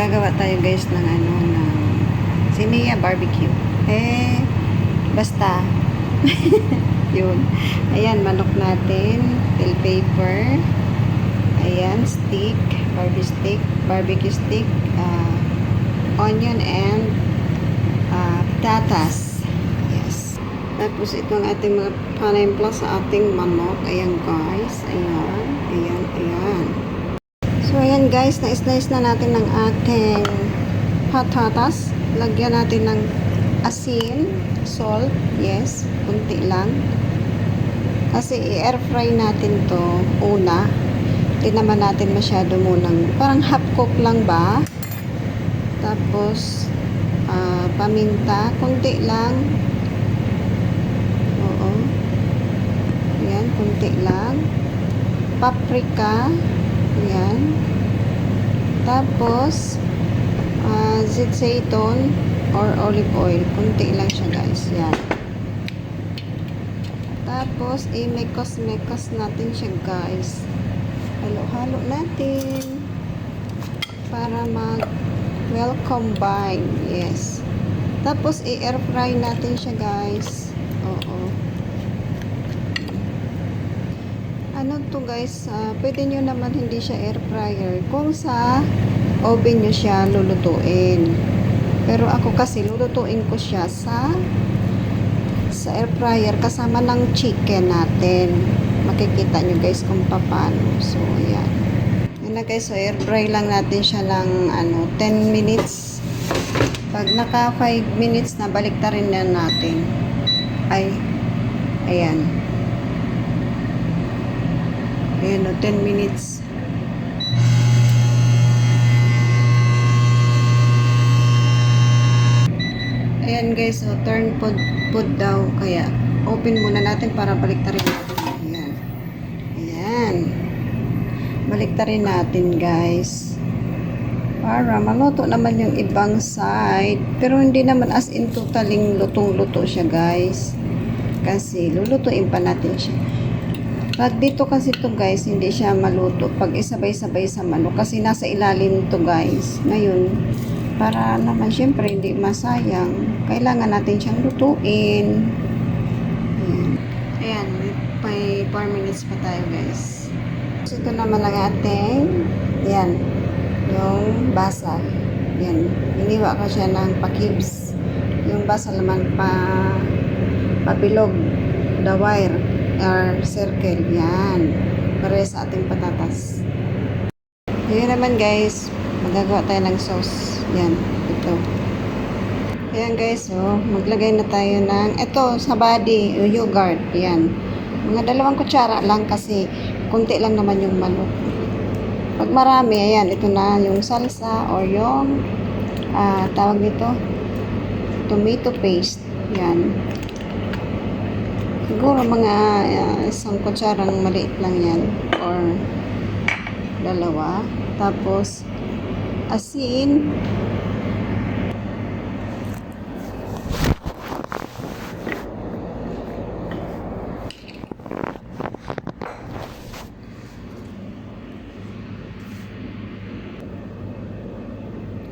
Gagawa tayo guys ng ng Sinia barbecue. Basta. Yun. Ayan, manok natin, bell pepper, ayan, stick, barbecue stick, onion and patatas. Yes. Tapos itong ating mga panimpla sa ating manok. Ayan guys. Ayan. So ayan guys, na-slice na natin ng ating patatas. Lagyan natin ng asin, salt, yes, kunti lang. Kasi i-air fry natin to una. Hindi naman natin masyado munang, parang half cook lang ba? Tapos paminta, kunti lang. Oo. Ayan, kunti lang. Paprika. Ayan. Tapos zitseton or olive oil. Kunti lang siya guys. Yan. Tapos i-mekos natin siya guys. Halo-halo natin para well combine. Yes. Tapos i-air fry natin siya guys. Oo. Ano to guys, pwede nyo naman hindi siya air fryer kung sa oven nyo siya lulutuin. Pero ako kasi lulutuin ko siya sa air fryer kasama ng chicken natin. Makikita nyo guys kung paano. So ayan. Yan na guys, so air fry lang natin siya lang 10 minutes. Pag naka 5 minutes na, baliktarin na natin. Ayan. Ayan o, 10 minutes. Ayan guys, so turn put daw. Kaya open muna natin para baliktarin natin. Ayan. Baliktarin natin guys. Para maluto naman yung ibang side. Pero hindi naman as in totaling lutong-luto siya guys. Kasi lulutuin pa natin siya. Pag dito kasi to guys, hindi siya maluto pag isabay-sabay sa manok kasi nasa ilalim to guys. Ngayon, para naman syempre hindi masayang, kailangan natin siyang lutuin. Ayan, may 4 minutes pa tayo guys. So ito naman ang ating, yan, yung basal. Yan, iniwa ko siya ng pa-cubes. Yung basal naman pabilog, the wire or circle. Yan, para sa ating patatas. Ayan naman guys, magagawa tayo ng sauce. Yan, ito. Ayan guys, so maglagay na tayo ng ito sa body, yogurt. Yan, mga 2 kutsara lang kasi kunti lang naman yung manok. Pag marami, ayan, ito na yung salsa or yung tawag nito tomato paste. Yan, siguro mga 1 kutsarang maliit lang yan or 2. Tapos asin,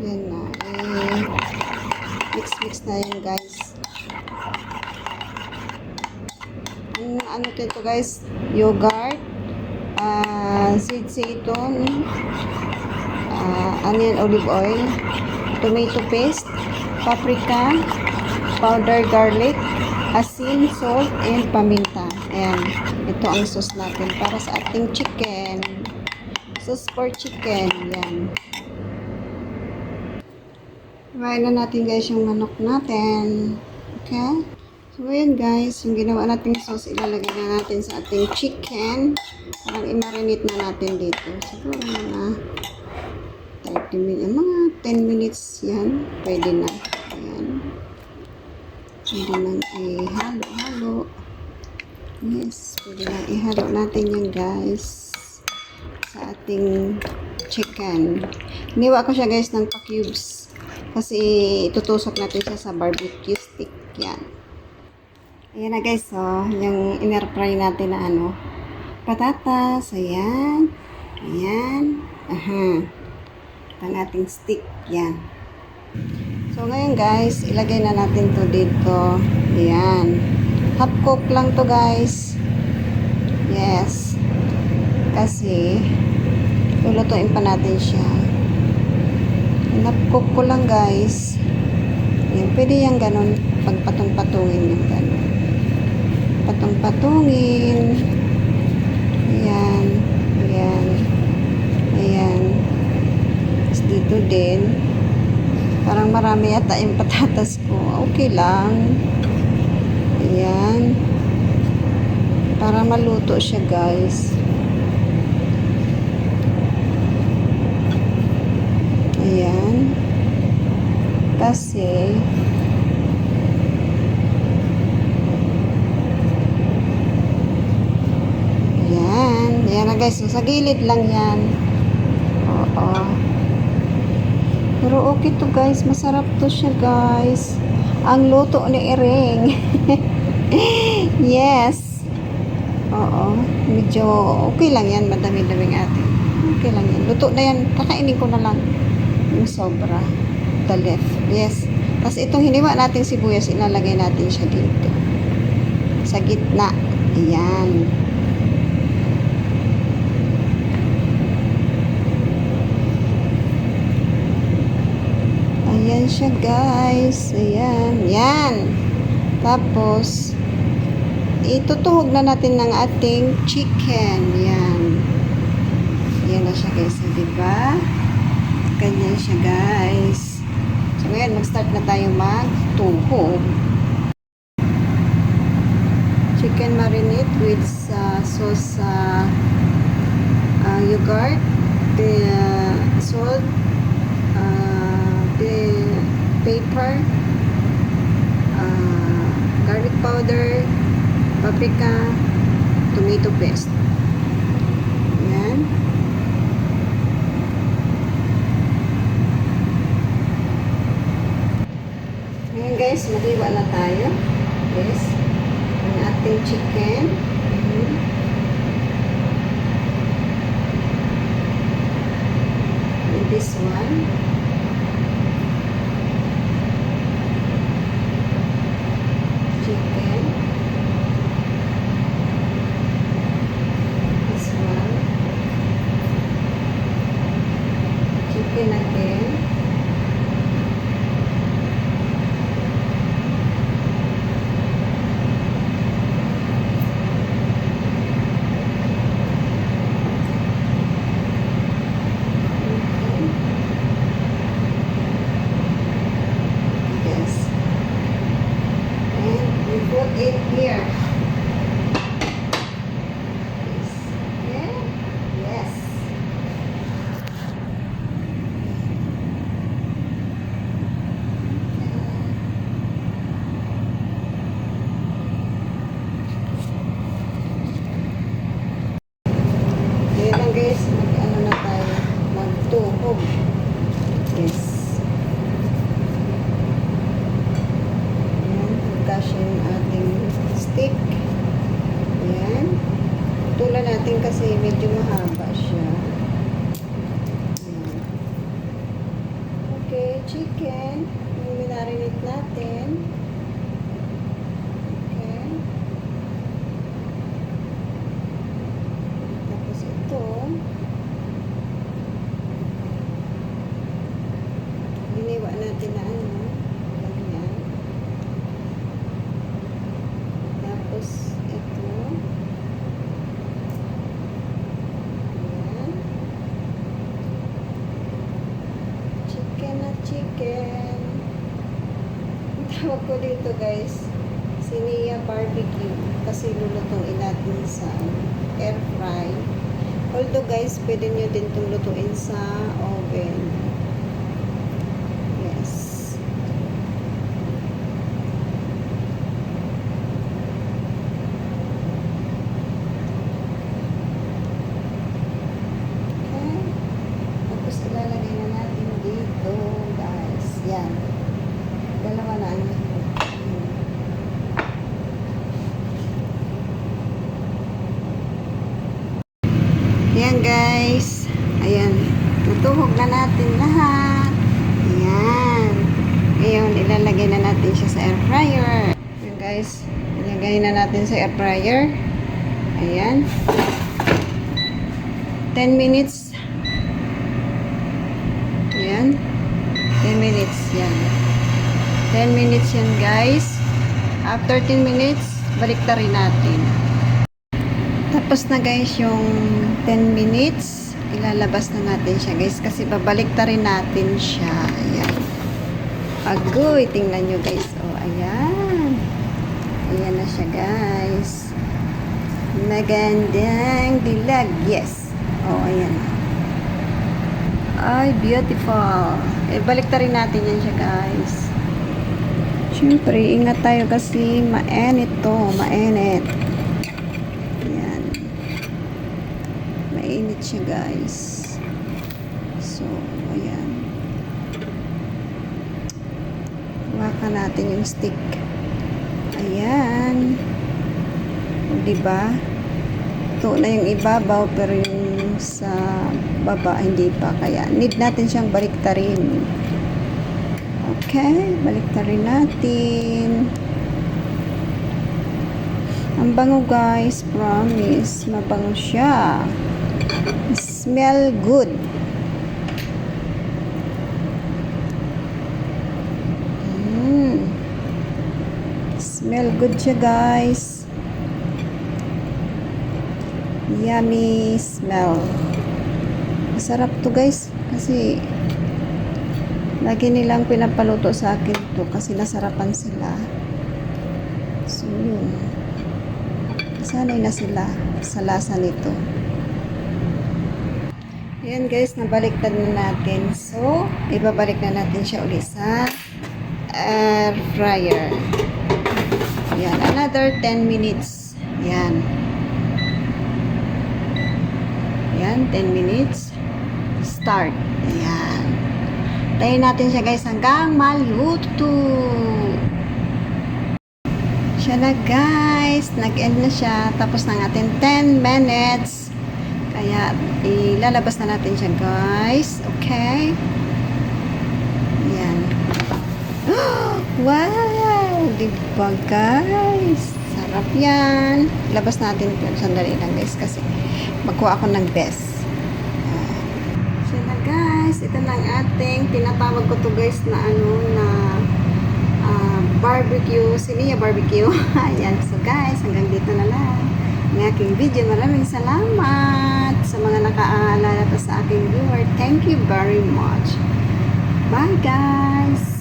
yan na, mix na yan guys. Ano dito guys, yogurt, zitseton, onion, olive oil, tomato paste, paprika, powder garlic, asin, salt, and paminta. Ayan, ito ang sauce natin para sa ating chicken. Sauce for chicken. Yan. Iwain na natin guys yung manok natin. Okay? So, ayan guys, yung ginawa nating sauce, ilalagay na natin sa ating chicken. Parang i-marinate na natin dito. Siguro mga 30 minutes, mga 10 minutes yan. Pwede na. Ayan. Pwede nang ihalo-halo. Yes, pwede na ihalo natin yan guys sa ating chicken. Iniwa ko siya guys ng pa-cubes kasi itutusok natin siya sa barbecue stick. Yan. Ayan na guys, so yung in-air fry natin na patatas. Ayan. Ayan. Aha. Ang ating stick. Yan. So, ngayon guys, ilagay na natin to dito. Ayan. Half cook lang to guys. Yes. Kasi, lulutuin pa natin siya. Half cook ko lang guys. Ayan. Pwede yan ganun. Pagpatong-patungin yung ganun. Patong-patungin. Ayan. Ayan. Ayan. Tapos dito din. Parang marami yata yung patatas ko. Okay lang. Ayan. Para maluto siya guys. Ayan. Kasi ayan. Ayan na guys. So, sa gilid lang yan. Oo. Pero okay to guys. Masarap to siya guys. Ang luto ni Iring. Yes. Oo. Medyo okay lang yan. Madami-daming atin. Okay lang yan. Luto na yan. Kakainin ko na lang. Yung sobra. The left. Yes. Tapos itong hiniwa natin sibuyas, ilalagay natin siya dito. Sa gitna. Ayan. Ayan siya guys. Ayan. Yan. Tapos, itutuhog na natin ng ating chicken. Yan. Yan na siya guys. Diba? Ganyan siya guys. So, ngayon, mag-start na tayo magtuhog. Chicken marinade with sauce, yogurt, salt, pepper, garlic powder, paprika, tomato paste. Ayan. Ngayon guys, maghiwa na tayo. Yes. Ang ating chicken. And this one. Chicken. This one. Chicken again. Yes. And we put it here. Yes. Okay. Yes. Kaya lang guys, mag-ano na tayo, magtuhog. Yes. Ayan, magkasya yung ating stick. Ayan. Tulan natin kasi medyo mahaba siya. Ayan. Okay, chicken. Yung minarinate natin. Okay. Tapos ito, hiniwa natin na ano, ganyan. Tapos ito, ayan. Chicken na chicken. Ang tawag ko dito guys, Sinia barbecue. Kasi lulutuin natin sa air fry. Although guys, pwede nyo din itong lutuin sa oven. Yes. Okay. Tapos ilalagay na natin dito guys. Yan. Dalawa na ang Ayan guys. Ayan. Natuhog na natin lahat. Ayan. Ngayon, ilalagay na natin siya sa air fryer. Ayan guys, ilagay na natin sa air fryer. Ayan. 10 minutes. Ayan. 10 minutes yan. 10 minutes yan guys. After 10 minutes, balik na rin natin. Tapos na guys yung 10 minutes. Ilalabas na natin siya guys kasi babalik na rin natin siya. Ayan. Agoy, tingnan nyo guys. Oh, ayan. Ayan na siya guys. Magandang dilag. Yes. Oh, ayan. Ay, beautiful. Balik na rin natin yan siya guys. Siyempre, ingat tayo kasi mainit to. Mainit. Ayan. Mainit siya guys. So, ayan. Hawakan natin yung stick. Ayan. O, diba? Ito na yung ibabaw pero yung sa baba hindi pa. Kaya need natin siyang baliktarin. Okay, baliktarin natin. Ang bango guys, promise. Mabango siya. Smell good. Smell good siya guys. Yummy smell. Masarap to guys kasi lagi nilang pinapaluto sa akin to kasi nasarapan sila. So yun. Sanay na sila sa lasa nito. Ayan guys, nabaliktad na natin. So, ibabalik na natin siya ulit sa air fryer. Ayan, another 10 minutes. Ayan. Ayan, 10 minutes. Start. Ayan. Tayin natin siya guys hanggang maluto. Siya na guys. Nag-end na siya. Tapos na natin 10 minutes. Kaya ilalabas na natin siya guys. Okay. Ayan. Wow! Diba guys? Sarap yan. Labas natin ito. Sandali lang guys kasi magkuha ako ng best. So na guys, ito na ang ating tinatawag ko to guys na ano na barbecue, Siniya barbecue. Ayan. So guys, hanggang dito na lang ang aking video. Maraming salamat sa mga nakaalala pa sa aking viewer. Thank you very much. Bye guys!